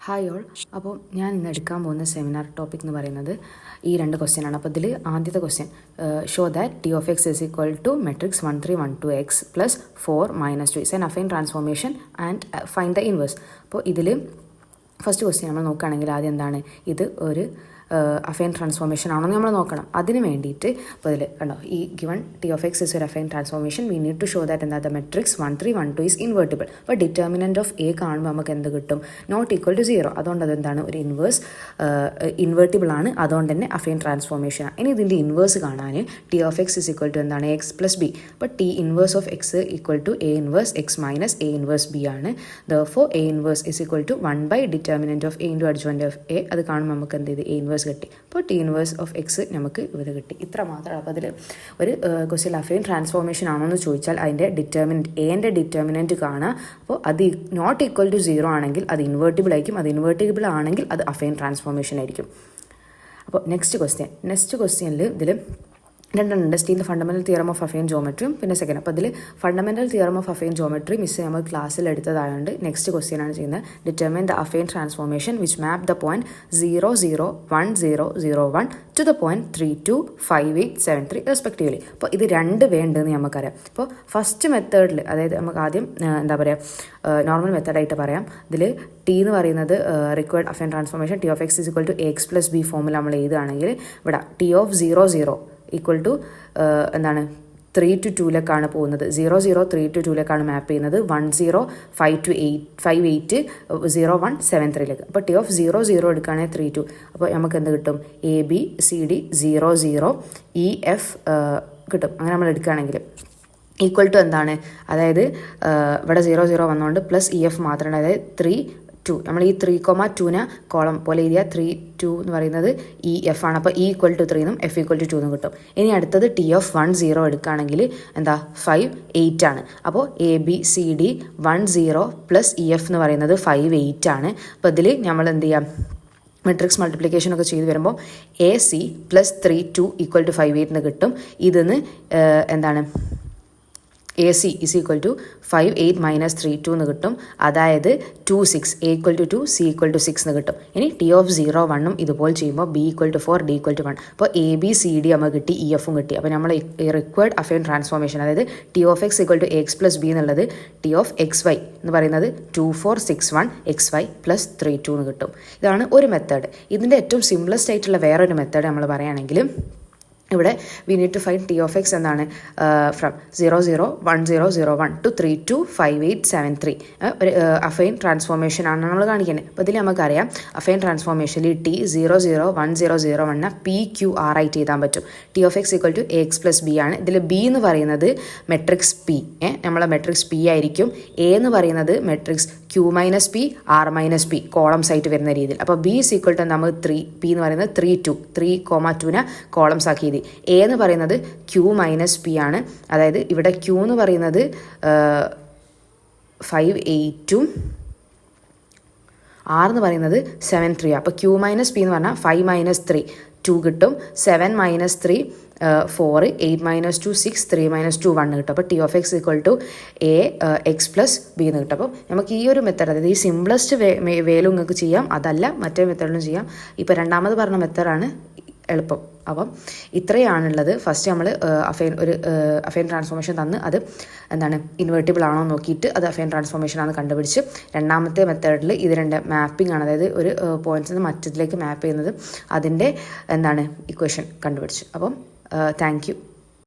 Hi all. അപ്പോൾ ഞാൻ ഇന്ന് എടുക്കാൻ പോകുന്ന സെമിനാർ ടോപ്പിക് എന്ന് പറയുന്നത് ഈ രണ്ട് ക്വസ്റ്റ്യൻ ആണ്. അപ്പോൾ ഇതിൽ ആദ്യത്തെ question show that T of X is equal to matrix 1312 X plus 4 - 2 is an affine transformation and find the inverse. അപ്പോൾ ഇതിൽ ഫസ്റ്റ് ക്വസ്റ്റ്യൻ നമ്മൾ നോക്കുകയാണെങ്കിൽ ആദ്യം എന്താണ് ഇത് ഒരു അഫൈൻ ട്രാൻസ്ഫോർമേഷൻ ആണോ എന്ന് നമ്മൾ നോക്കണം. അതിന് വേണ്ടിയിട്ട് ഇപ്പോൾ ഇതിൽ കണ്ടോ ഈ given T of X is ഒരു affine transformation we need to show that എന്താ ദ മെട്രിക്സ് 1312 ഈസ് ഇൻവേർട്ടിബിൾ. അപ്പോൾ ഡിറ്റർമിനൻറ്റ് ഓഫ് എ കാണുമ്പോൾ നമുക്ക് എന്ത് കിട്ടും? Not equal to 0. അതുകൊണ്ട് അതെന്താണ് ഒരു ഇൻവേർട്ടിബിൾ ആണ്, അതുകൊണ്ട് തന്നെ അഫൈൻ ട്രാൻസ്ഫോർമേഷൻ ആണ്. ഇനി ഇതിൻ്റെ ഇൻവേഴ്സ് കാണാൻ T of X is equal to എന്താണ് എക്സ് പ്ലസ് ബി. അപ്പോൾ T inverse of X equal to A inverse X minus A inverse B ആണ്. Therefore A inverse is equal to 1 determinant of A into adjoint of A. അത് കാണുമ്പോൾ നമുക്ക് എന്ത് ചെയ്ത് A inverse കിട്ടി. അപ്പോൾ T inverse of X നമുക്ക് ഇത് കിട്ടി. ഇത്ര മാത്രമാണ്. അപ്പോൾ അതിൽ ഒരു ക്വസ്റ്റ്യൻ അഫൈൻ ട്രാൻസ്ഫോർമേഷൻ ആണോ എന്ന് ചോദിച്ചാൽ അതിൻ്റെ ഡിറ്റർമിനൻറ്റ് എൻ്റെ ഡിറ്റർമിനൻറ്റ് കാണുക. അപ്പോൾ അത് നോട്ട് ഈക്വൽ ടു 0 ആണെങ്കിൽ അത് ഇൻവേർട്ടിബിൾ ആയിരിക്കും, അത് ഇൻവേർട്ടിബിൾ ആണെങ്കിൽ അത് അഫൈൻ ട്രാൻസ്ഫോർമേഷൻ ആയിരിക്കും. അപ്പോൾ നെക്സ്റ്റ് ക്വസ്റ്റ്യനിൽ ഇതിൽ രണ്ടെണ്ണം still fundamental theorem of affine ജോമെട്രിയും പിന്നെ സെക്കൻഡ്. അപ്പോൾ അതിൽ fundamental theorem of affine geometry miss നമ്മൾ ക്ലാസ്സിൽ എടുത്തതായതുകൊണ്ട് നെക്സ്റ്റ് ക്വസ്റ്റ്യൻ ആണ് ചെയ്യുന്നത്. Determine the affine transformation which map the point 0, 0, 1, 0, 0, 1 to the point 3, 2, 5, 8, 7, 3 respectively. അപ്പോൾ ഇത് രണ്ട് വേണ്ടെന്ന് നമുക്കറിയാം. അപ്പോൾ ഫസ്റ്റ് മെത്തേഡിൽ അതായത് നമുക്ക് ആദ്യം എന്താ പറയുക നോർമൽ മെത്തേഡായിട്ട് പറയാം. ഇതിൽ ടി എന്ന് പറയുന്നത് required affine transformation T of X is equal to X plus B ഫോമിൽ നമ്മൾ എഴുതുകയാണെങ്കിൽ ഇവിടെ ടി ഓഫ് 0, 0 ഈക്വൽ ടു എന്താണ് 3 to 2 പോകുന്നത്. 0, 0, 3 to 2 മാപ്പ് ചെയ്യുന്നത്. 1, 0, 5 to 8, 5, 8, 0, 1, 7, 3 അപ്പോൾ ടി ഓഫ് 0, 0 എടുക്കുകയാണെങ്കിൽ 3, 2. അപ്പോൾ നമുക്ക് എന്ത് കിട്ടും? A B C D 0, 0 E F കിട്ടും. അങ്ങനെ നമ്മൾ എടുക്കുകയാണെങ്കിൽ ഈക്വൽ ടു എന്താണ്? അതായത് ഇവിടെ 0, 0 വന്നുകൊണ്ട് പ്ലസ് ഇ എഫ് മാത്രമാണ്. അതായത് 3, 2. നമ്മൾ ഈ 3,2 കോളം പോലെ എഴുതിയ 3, 2 എന്ന് പറയുന്നത് ഇ എഫ് ആണ്. അപ്പോൾ ഇ ഈക്വൽ ടു 3 എന്നും എഫ് ഈക്വൽ ടു 2 എന്നും കിട്ടും. ഇനി അടുത്തത് ടി ഓഫ് 1, 0 എടുക്കുകയാണെങ്കിൽ എന്താ 5, 8 ആണ്. അപ്പോൾ A B C D 1, 0 plus E F എന്ന് പറയുന്നത് 5, 8 ആണ്. അപ്പോൾ ഇതിൽ നമ്മൾ എന്ത് ചെയ്യാം? മെട്രിക്സ് മൾട്ടിപ്ലിക്കേഷൻ ഒക്കെ ചെയ്ത് വരുമ്പോൾ A C plus 3, 2 equal to 5, 8 എന്ന് കിട്ടും. ഇതിന്ന് എന്താണ് A C is equal to 5, 8 - 3, 2 എന്ന് കിട്ടും. അതായത് 2, 6 A equal to 2 C equal to 6 എന്ന് കിട്ടും. ഇനി ടി ഓഫ് 0, 1 ഇതുപോലെ ചെയ്യുമ്പോൾ B equal to 4 D equal to 1. അപ്പോൾ എ ബി സി ഡി നമുക്ക് കിട്ടി, ഇ എഫും കിട്ടി. അപ്പോൾ നമ്മൾ റിക്വയർഡ് അഫൈൻ ട്രാൻസ്ഫോർമേഷൻ അതായത് T of X equal to X plus B എന്നുള്ളത് ടി ഓഫ് എക്സ് വൈ എന്ന് പറയുന്നത് 2, 4, 6, 1 എക്സ് വൈ പ്ലസ് 3, 2 എന്ന് കിട്ടും. ഇതാണ് ഒരു മെത്തേഡ്. ഇതിൻ്റെ ഏറ്റവും സിംപ്ലസ്റ്റ് ആയിട്ടുള്ള വേറൊരു മെത്തേഡ് നമ്മൾ പറയുകയാണെങ്കിൽ ഇവിടെ we need to find T of X എന്താണ് ഫ്രം 0, 0, 1, 0, 0, 1 ടു 3, 2, 5, 8, 7, 3 ഒരു അഫൈൻ ട്രാൻസ്ഫോർമേഷൻ ആണ് നമ്മൾ കാണിക്കുന്നത്. അപ്പോൾ ഇതിൽ നമുക്കറിയാം അഫൈൻ ട്രാൻസ്ഫോർമേഷനിൽ ടി 0, 0, 1, 0, 0, 1 പി ക്യു ആർ ആയിട്ട് എഴുതാൻ പറ്റും. T of X equal to A X plus B ആണ്. ഇതിൽ ബി എന്ന് പറയുന്നത് മെട്രിക്സ് പി നമ്മളെ മെട്രിക്സ് പി ആയിരിക്കും. എ എന്ന് പറയുന്നത് matrix Q minus P R minus P columns ആയിട്ട് വരുന്ന രീതിയിൽ. അപ്പോൾ ബി ഇസ് ഈക്വൽ ടു നമ്മൾ 3, പി എന്ന് പറയുന്നത് 3, 2, 3,2 കോളംസ് ആക്കി എഴുതി. എ എന്ന് പറയുന്നത് ക്യൂ മൈനസ് പി ആണ്. അതായത് ഇവിടെ ക്യൂ എന്ന് പറയുന്നത് 5, 8 ആർ എന്ന് പറയുന്നത് 7, 3. അപ്പോൾ ക്യൂ മൈനസ് പി എന്ന് പറഞ്ഞാൽ 5 - 3 2 കിട്ടും. 7 - 3 4, 8 - 2 6, 3 - 2 1 കിട്ടും. അപ്പോൾ T of X equal to A X plus B എന്ന് കിട്ടും. അപ്പോൾ നമുക്ക് ഈ ഒരു മെത്തേഡ് അതായത് ഈ സിംപ്ലസ്റ്റ് വേലും നിങ്ങൾക്ക് ചെയ്യാം, അതല്ല മറ്റേ മെത്തേഡിലും ചെയ്യാം. ഇപ്പോൾ രണ്ടാമത് പറഞ്ഞ മെത്തേഡാണ് എളുപ്പം. അപ്പം ഇത്രയാണുള്ളത്. ഫസ്റ്റ് നമ്മൾ അഫൈൻ ട്രാൻസ്ഫോർമേഷൻ തന്ന് അത് എന്താണ് ഇൻവേർട്ടിബിൾ ആണോ നോക്കിയിട്ട് അത് അഫൈൻ ട്രാൻസ്ഫോർമേഷൻ ആണെന്ന് കണ്ടുപിടിച്ച് രണ്ടാമത്തെ മെത്തേഡിൽ ഇത് രണ്ട് മാപ്പിംഗ് ആണ്, അതായത് ഒരു പോയിന്റ്സിൽ നിന്ന് മറ്റതിലേക്ക് മാപ്പ് ചെയ്യുന്നത് അതിൻ്റെ എന്താണ് ഇക്വേഷൻ കണ്ടുപിടിച്ചു. അപ്പം താങ്ക് യു.